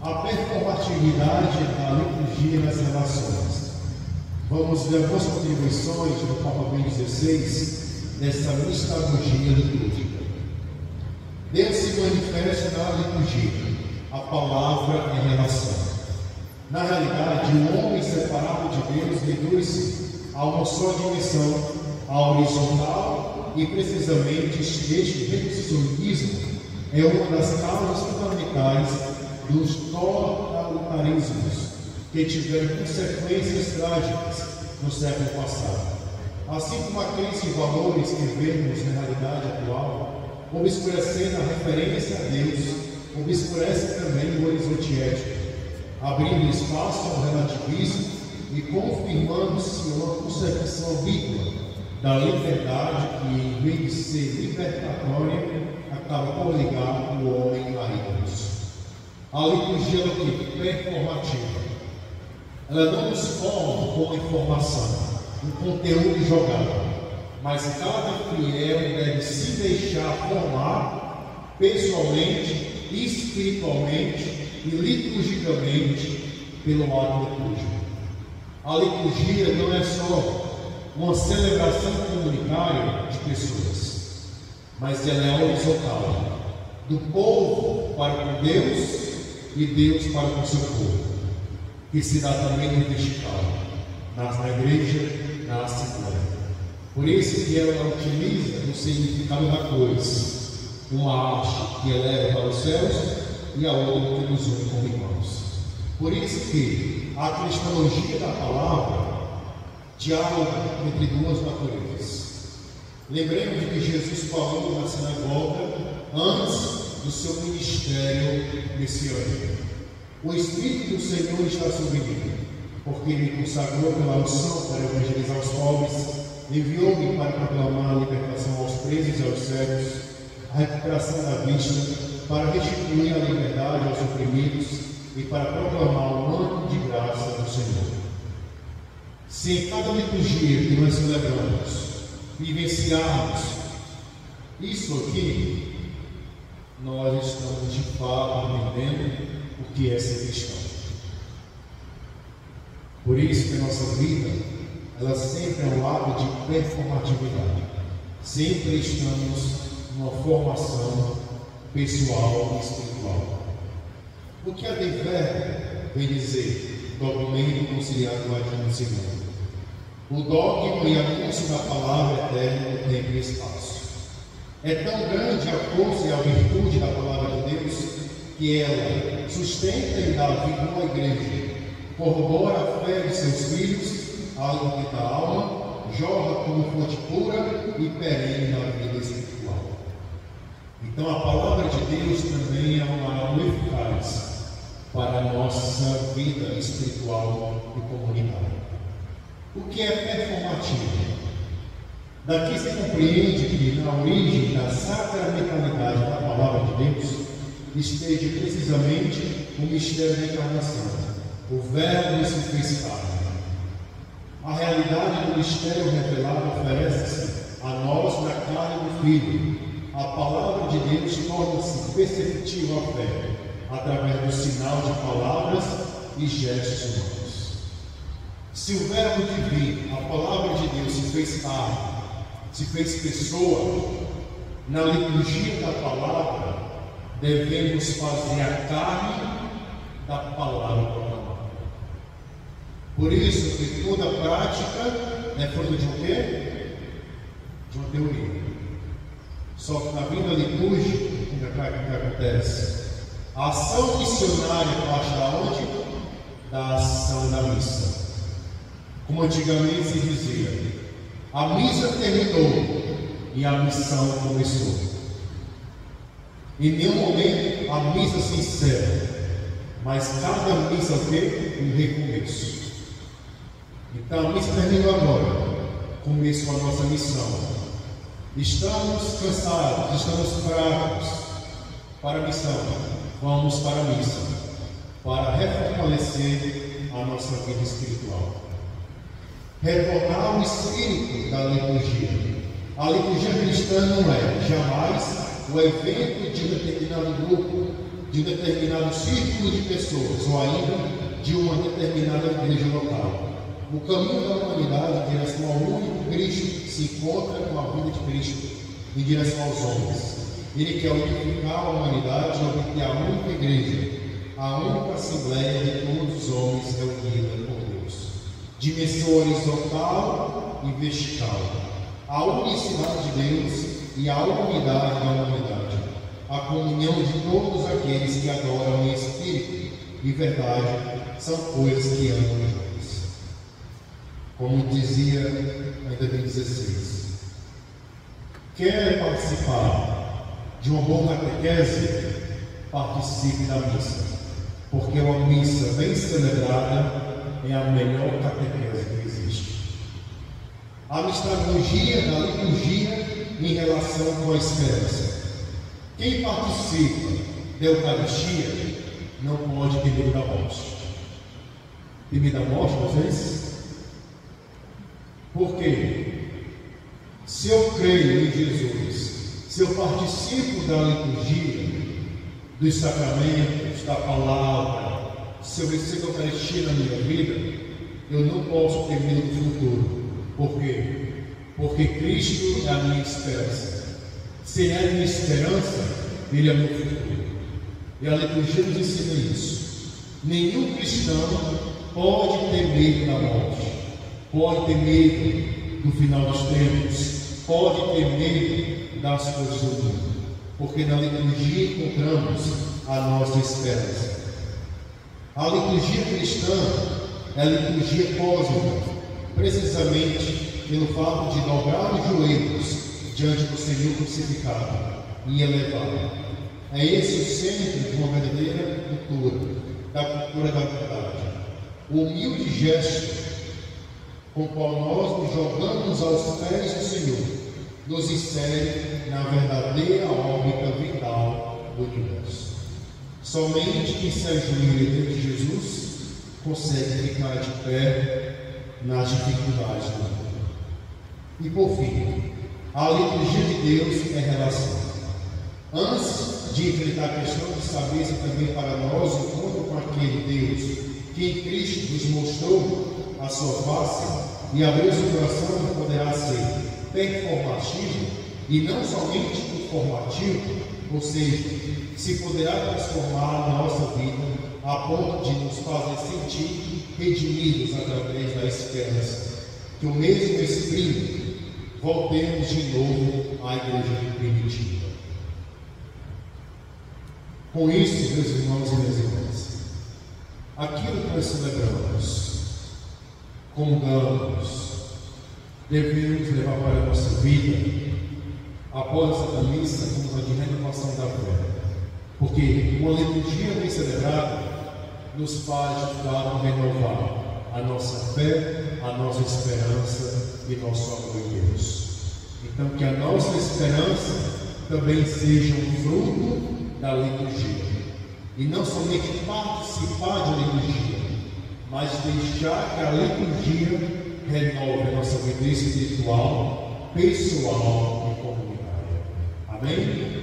A performatividade da liturgia nas relações. Vamos ver algumas contribuições do Papa Bento XVI dessa mistagogia litúrgica. Deus se manifesta na liturgia, a palavra em relação. Na realidade, o homem separado de Deus reduz-se a uma só dimensão, a horizontal, e precisamente este reducionismo é uma das causas fundamentais dos totalitarismos que tiveram consequências trágicas no século passado. Assim como a crise de valores que vemos na realidade atual, obscurecendo a referência a Deus, obscurece também o horizonte ético, abrindo espaço ao relativismo e confirmando-se uma concepção ambígua da liberdade que, em vez de ser libertatória, acaba por ligar o homem a ídolos. A liturgia é o que? Performativa. Ela não nos forma com informação, um conteúdo jogado, mas cada fiel deve se deixar formar pessoalmente, espiritualmente e liturgicamente pelo ato litúrgico. A liturgia não é só uma celebração comunitária de pessoas, mas ela é horizontal, do povo para com Deus e Deus para com seu povo, que se dá também no vertical, na igreja, na assembleia. Por isso que ela utiliza o significado da cruz, uma haste que eleva para os céus e a outra que nos une como irmãos. Por isso que a cristologia da palavra diálogo entre duas naturezas. Lembremos de que Jesus falou na sinagoga antes do seu ministério messiânico. O Espírito do Senhor está sobre mim, porque Ele consagrou pela unção para evangelizar os pobres, enviou-me para proclamar a libertação aos presos e aos cegos, a recuperação da vista, para restituir a liberdade aos oprimidos e para proclamar o ano de graça do Senhor. Se em cada liturgia que nós celebramos, vivenciarmos isso aqui, nós estamos de fato entendendo o que é ser cristão. Por isso que a nossa vida, ela sempre é um lado de performatividade. Sempre estamos numa formação pessoal e espiritual. O que a Dever vem dizer? Documento conciliar do Latino II. O dogma e anúncio da palavra eterna no tempo e espaço. É tão grande a força e a virtude da palavra de Deus que ela sustenta e dá vida à igreja, corrobora a fé de seus filhos, alimenta a alma, jorra como fonte pura e perene na vida espiritual. Então a palavra de Deus também é uma arma eficaz para a nossa vida espiritual e comunitária. O que é performativo? Daqui se compreende que na origem da sacramentalidade da palavra de Deus esteja precisamente o mistério da encarnação, o Verbo se fez carne. A realidade do mistério revelado oferece-se a nós na carne do Filho. A palavra de Deus torna-se perceptível à fé, através do sinal de palavras e gestos humanos. Se o Verbo divino, a palavra de Deus, se fez carne, se fez pessoa, na liturgia da palavra, devemos fazer a carne da palavra proclamada. Por isso que toda prática é fruto de um quê? De uma teoria. Só que na vida litúrgica, o que acontece? A ação missionária parte da onde? Da ação da missa. Como antigamente se dizia, a missa terminou e a missão começou. Em nenhum momento a missa se encerra, mas cada missa tem um recomeço. Então a missa terminou agora, começou a nossa missão. Estamos cansados, estamos fracos para a missão. Vamos para a missa, para refortalecer a nossa vida espiritual. Retornar o espírito da liturgia. A liturgia cristã não é jamais o evento de um determinado grupo de um determinado círculo de pessoas, ou ainda de uma determinada igreja local. O caminho da humanidade em direção ao único Cristo se encontra com a vida de Cristo em direção aos homens. Ele quer unificar a humanidade e obter a única igreja, a única assembleia de todos os homens reunida por Deus. Dimensão horizontal e vertical. A unicidade de Deus e a unidade da humanidade. A comunhão de todos aqueles que adoram em espírito e verdade são coisas que amam juntos. Como dizia em 2016, quer participar de uma boa catequese? Participe da missa, porque uma missa bem celebrada é a melhor catequese que existe. A mistagogia da liturgia em relação com a esperança. Quem participa da Eucaristia não pode ter medo da morte. Tem medo da morte, vocês? Por quê? Se eu creio em Jesus, se eu participo da liturgia, dos sacramentos, da palavra, se eu recebo a Eucaristia na minha vida, eu não posso ter medo do futuro. Por quê? Porque Cristo é a minha esperança. Se Ele é a minha esperança, Ele é o meu futuro. E a liturgia nos ensina isso. Nenhum cristão pode ter medo da morte, pode ter medo do final dos tempos, pode ter medo das coisas do mundo, porque na liturgia encontramos a nossa esperança. A liturgia cristã é a liturgia cósmica, precisamente pelo fato de dobrar os joelhos diante do Senhor crucificado e elevado. É esse o centro de uma verdadeira cultura, da cultura da verdade. O humilde gesto com o qual nós nos jogamos aos pés do Senhor nos insere na verdadeira órbita vital do universo. Somente quem se ajoelha diante de Jesus consegue ficar de pé nas dificuldades do mundo. E por fim, a liturgia de Deus é relação. Antes de enfrentar a questão de saber se também para nós o encontro com aquele Deus que em Cristo nos mostrou a sua face e abrir seu coração, poderá ser performativo e não somente informativo, ou seja, se poderá transformar a nossa vida a ponto de nos fazer sentir redimidos através da esperança, que o mesmo Espírito voltemos de novo à igreja primitiva. Com isso, meus irmãos e minhas irmãs, aquilo que nós celebramos, comungamos, devemos levar para a nossa vida após essa missa como a de renovação da fé, porque uma liturgia bem celebrada nos faz de fato renovar a nossa fé, a nossa esperança e nosso amor em Deus. Então que a nossa esperança também seja um fruto da liturgia, e não somente participar de liturgia, mas deixar que a liturgia renove a nossa vida espiritual, pessoal e comunitária. Amém?